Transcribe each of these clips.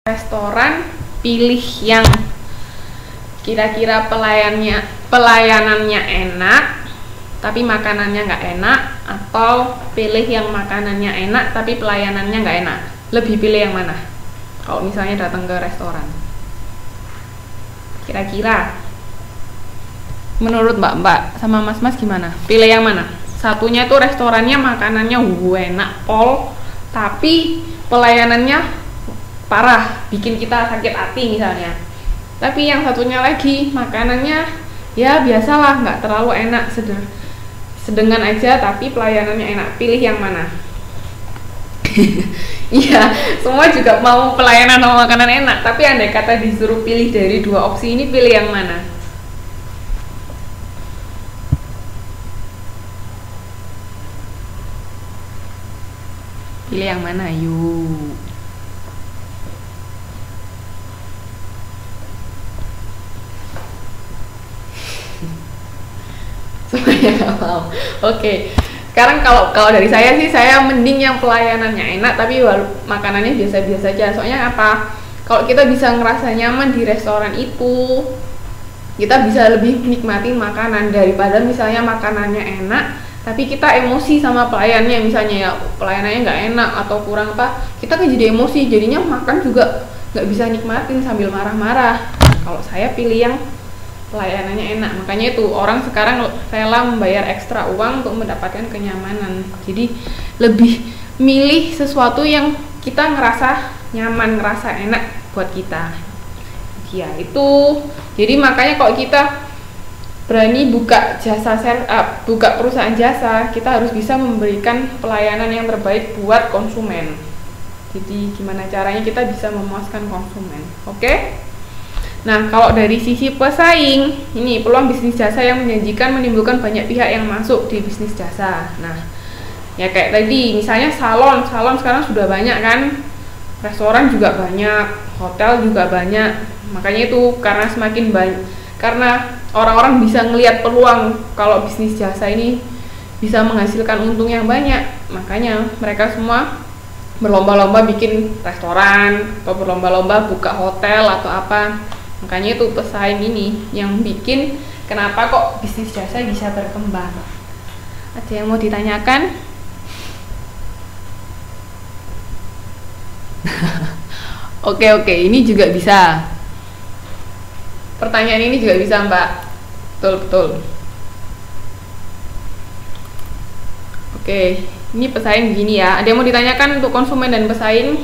restoran, pilih yang kira-kira pelayanannya enak tapi makanannya nggak enak, atau pilih yang makanannya enak tapi pelayanannya nggak enak. Lebih pilih yang mana kalau misalnya datang ke restoran? Kira-kira menurut mbak-mbak sama mas-mas gimana? Pilih yang mana? Satunya tuh restorannya makanannya enak pol, tapi pelayanannya parah, bikin kita sakit hati misalnya. Tapi yang satunya lagi makanannya ya biasalah, nggak terlalu enak, sedengan aja tapi pelayanannya enak. Pilih yang mana? Iya, semua juga mau pelayanan sama makanan enak, tapi andai kata disuruh pilih dari dua opsi ini, pilih yang mana? Pilih yang mana? Yuk. Semuanya nggak mau. Oke. Sekarang kalau dari saya sih, saya mending yang pelayanannya enak tapi makanannya biasa-biasa aja. Soalnya apa? Kalau kita bisa ngerasa nyaman di restoran itu, kita bisa lebih nikmatin makanan daripada misalnya makanannya enak tapi kita emosi sama pelayannya, misalnya ya pelayanannya nggak enak atau kurang apa, kita kan jadi emosi, jadinya makan juga nggak bisa nikmatin sambil marah-marah. Kalau saya pilih yang pelayanannya enak, makanya itu orang sekarang rela membayar ekstra uang untuk mendapatkan kenyamanan. Jadi lebih milih sesuatu yang kita ngerasa nyaman, ngerasa enak buat kita. Ya itu, jadi makanya kalau kita berani buka buka perusahaan jasa, kita harus bisa memberikan pelayanan yang terbaik buat konsumen. Jadi gimana caranya kita bisa memuaskan konsumen, oke? Nah, kalau dari sisi pesaing, ini peluang bisnis jasa yang menjanjikan menimbulkan banyak pihak yang masuk di bisnis jasa. Nah, ya kayak tadi, misalnya salon sekarang sudah banyak kan, restoran juga banyak, hotel juga banyak. Makanya itu karena semakin banyak, karena orang-orang bisa ngelihat peluang kalau bisnis jasa ini bisa menghasilkan untung yang banyak, makanya mereka semua berlomba-lomba bikin restoran atau berlomba-lomba buka hotel atau apa. Makanya itu pesaing ini yang bikin kenapa kok bisnis jasa bisa berkembang. Ada yang mau ditanyakan? Oke, ini juga bisa. Pertanyaan ini juga bisa, Mbak. Betul. Oke, ini pesaing gini ya. Ada yang mau ditanyakan untuk konsumen dan pesaing?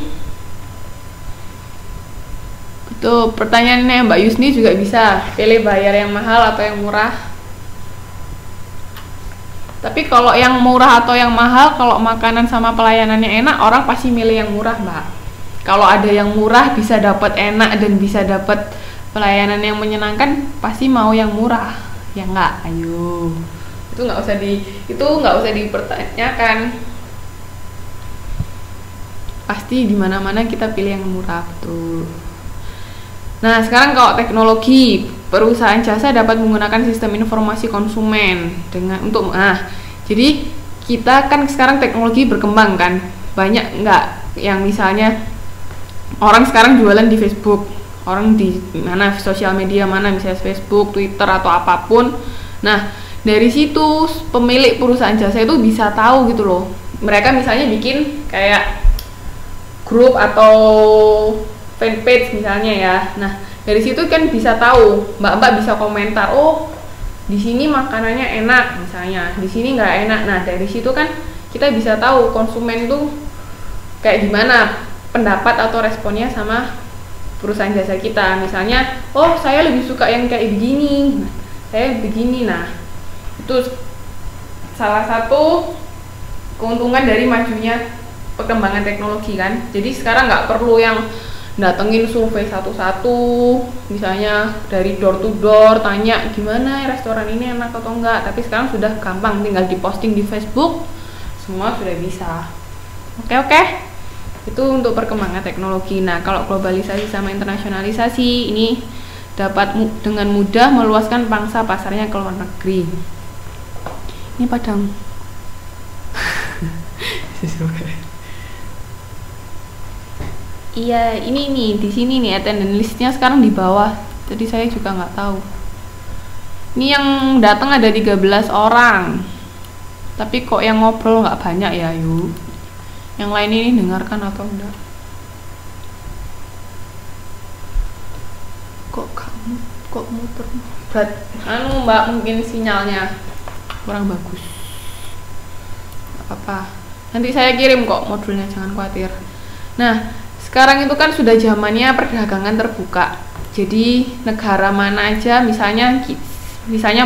Tuh, pertanyaannya Mbak Yusni juga bisa. Pilih bayar yang mahal atau yang murah? Tapi kalau yang murah atau yang mahal, kalau makanan sama pelayanannya enak, orang pasti milih yang murah, Mbak. Kalau ada yang murah bisa dapat enak dan bisa dapat pelayanan yang menyenangkan, pasti mau yang murah. Ya enggak? Ayo. Itu nggak usah dipertanyakan. Pasti di mana-mana kita pilih yang murah, betul. Nah, sekarang kalau teknologi, perusahaan jasa dapat menggunakan sistem informasi konsumen jadi kita kan sekarang teknologi berkembang kan, banyak nggak yang misalnya orang sekarang jualan di Facebook, orang di mana sosial media mana, misalnya Facebook, Twitter atau apapun. Nah, dari situ pemilik perusahaan jasa itu bisa tahu gitu loh. Mereka misalnya bikin kayak grup atau fanpage misalnya ya. Nah, dari situ kan bisa tahu, mbak-mbak bisa komentar, oh di sini makanannya enak misalnya, di sini nggak enak. Nah, dari situ kan kita bisa tahu konsumen tuh kayak gimana pendapat atau responnya sama perusahaan jasa kita. Misalnya, oh saya lebih suka yang kayak begini, saya begini. Nah, itu salah satu keuntungan dari majunya perkembangan teknologi kan. Jadi sekarang nggak perlu yang datengin survei satu-satu, misalnya dari door to door tanya gimana restoran ini enak atau enggak. Tapi sekarang sudah gampang, tinggal diposting di Facebook, semua sudah bisa. Oke. Itu untuk perkembangan teknologi. Nah, kalau globalisasi sama internasionalisasi ini dapat dengan mudah meluaskan pangsa pasarnya ke luar negeri. Ini padang. Iya, ini nih di sini nih attendance listnya sekarang di bawah. Jadi saya juga nggak tahu. Ini yang datang ada 13 orang. Tapi kok yang ngobrol nggak banyak ya, yuk. Yang lain ini dengarkan atau enggak? Kok muter? Berat. Mbak, mungkin sinyalnya kurang bagus. Gak apa-apa. Nanti saya kirim kok modulnya, jangan khawatir. Nah, sekarang itu kan sudah zamannya perdagangan terbuka. Jadi negara mana aja, misalnya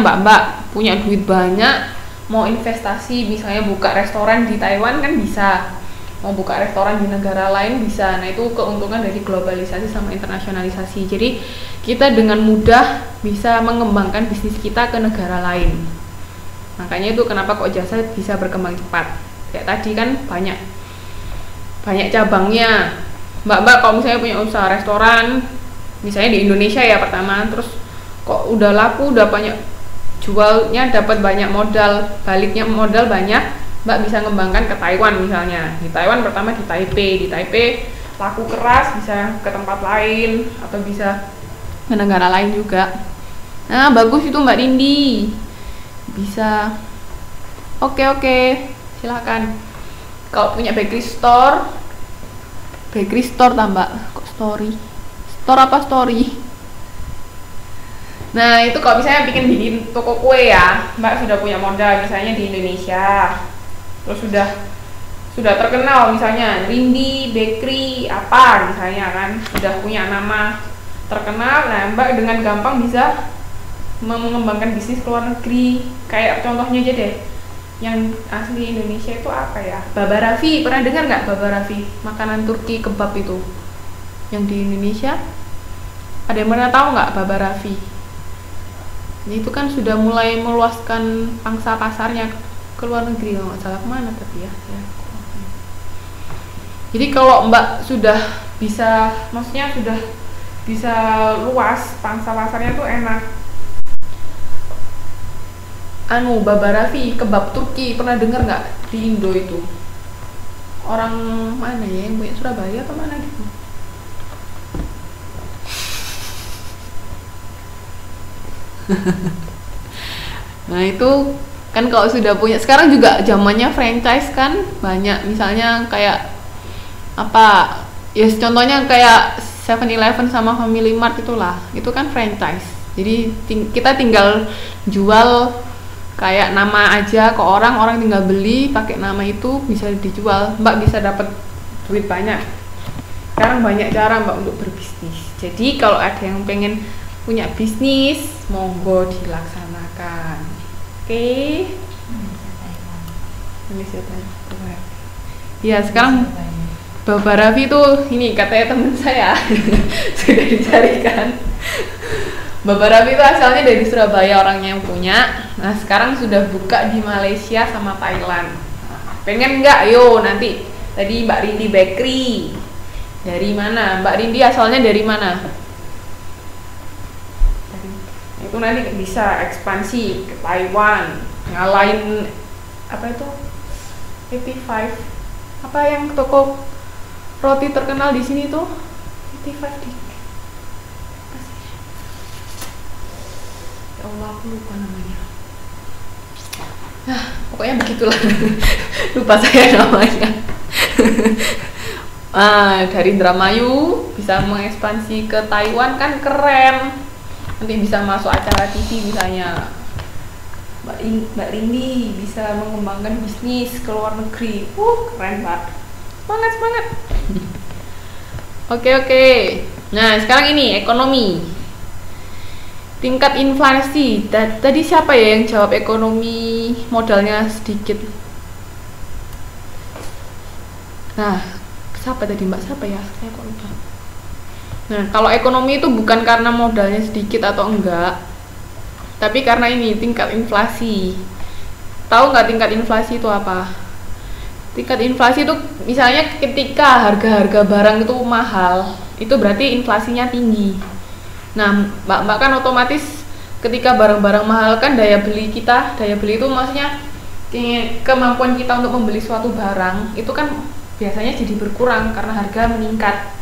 mbak-mbak punya duit banyak, mau investasi, misalnya buka restoran di Taiwan kan bisa, mau buka restoran di negara lain bisa. Nah, itu keuntungan dari globalisasi sama internasionalisasi. Jadi kita dengan mudah bisa mengembangkan bisnis kita ke negara lain. Makanya itu kenapa kok jasa bisa berkembang cepat. Kayak tadi kan banyak cabangnya. Mbak-mbak kalau misalnya punya usaha restoran, misalnya di Indonesia ya pertama, terus kok udah laku, udah banyak jualnya, dapat banyak modal, baliknya modal banyak, Mbak bisa ngembangkan ke Taiwan misalnya. Di Taiwan pertama di Taipei laku keras, bisa ke tempat lain atau bisa ke negara lain juga. Nah, bagus itu Mbak Rindi. Bisa. Oke, silakan. Kalau punya bakery store tambah kok story. Store apa story? Nah, itu kalau misalnya bikin toko kue ya, Mbak sudah punya modal misalnya di Indonesia. Terus sudah terkenal misalnya Rindi Bakery apa misalnya kan, sudah punya nama terkenal. Nah, Mbak dengan gampang bisa mengembangkan bisnis ke luar negeri. Kayak contohnya aja deh, yang asli Indonesia itu apa ya? Baba Raffi, pernah dengar nggak Baba Raffi? Makanan Turki kebab itu yang di Indonesia. Ada yang pernah tahu nggak Baba Raffi? Ini itu kan sudah mulai meluaskan pangsa pasarnya ke luar negeri, nggak salah kemana tapi ya. Jadi kalau Mbak sudah bisa, maksudnya sudah bisa luas pangsa pasarnya tuh enak. Baba Raffi kebab Turki, pernah dengar nggak di Indo itu? Orang mana ya yang punya, Surabaya atau mana gitu? Nah, itu kan kalau sudah punya, sekarang juga zamannya franchise kan banyak, misalnya kayak apa ya, contohnya kayak 7-Eleven sama Family Mart itulah, itu kan franchise. Jadi kita tinggal jual kayak nama aja ke orang tinggal beli pakai nama itu, bisa dijual, Mbak bisa dapat duit banyak. Sekarang banyak cara Mbak untuk berbisnis. Jadi kalau ada yang pengen punya bisnis, monggo dilaksanakan. Oke. Ya, sekarang Baba Raffi itu ini katanya teman saya sudah dicarikan. Baba Raffi itu asalnya dari Surabaya orangnya yang punya. Nah, sekarang sudah buka di Malaysia sama Thailand. Pengen nggak? Yo, nanti tadi Mbak Rindi Bakery. Dari mana? Mbak Rindi asalnya dari mana? Itu nanti bisa ekspansi ke Taiwan, ngalahin apa itu 85, apa yang toko roti terkenal di sini tuh 85 di, ya Allah aku lupa namanya. Nah, pokoknya begitulah. Lupa saya namanya. Dari Indramayu bisa mengekspansi ke Taiwan kan keren. Nanti bisa masuk acara TV misalnya. Mbak Rindi bisa mengembangkan bisnis ke luar negeri. Keren banget. Semangat. Oke. Nah, sekarang ini ekonomi. Tingkat inflasi. Tadi siapa ya yang jawab ekonomi modalnya sedikit? Nah, siapa tadi Mbak? Siapa ya? Saya kok lupa. Nah, kalau ekonomi itu bukan karena modalnya sedikit atau enggak, tapi karena ini tingkat inflasi. Tahu nggak tingkat inflasi itu apa? Tingkat inflasi itu misalnya ketika harga-harga barang itu mahal, itu berarti inflasinya tinggi. Nah, Mbak kan otomatis ketika barang-barang mahal kan daya beli itu maksudnya kemampuan kita untuk membeli suatu barang itu kan biasanya jadi berkurang karena harga meningkat.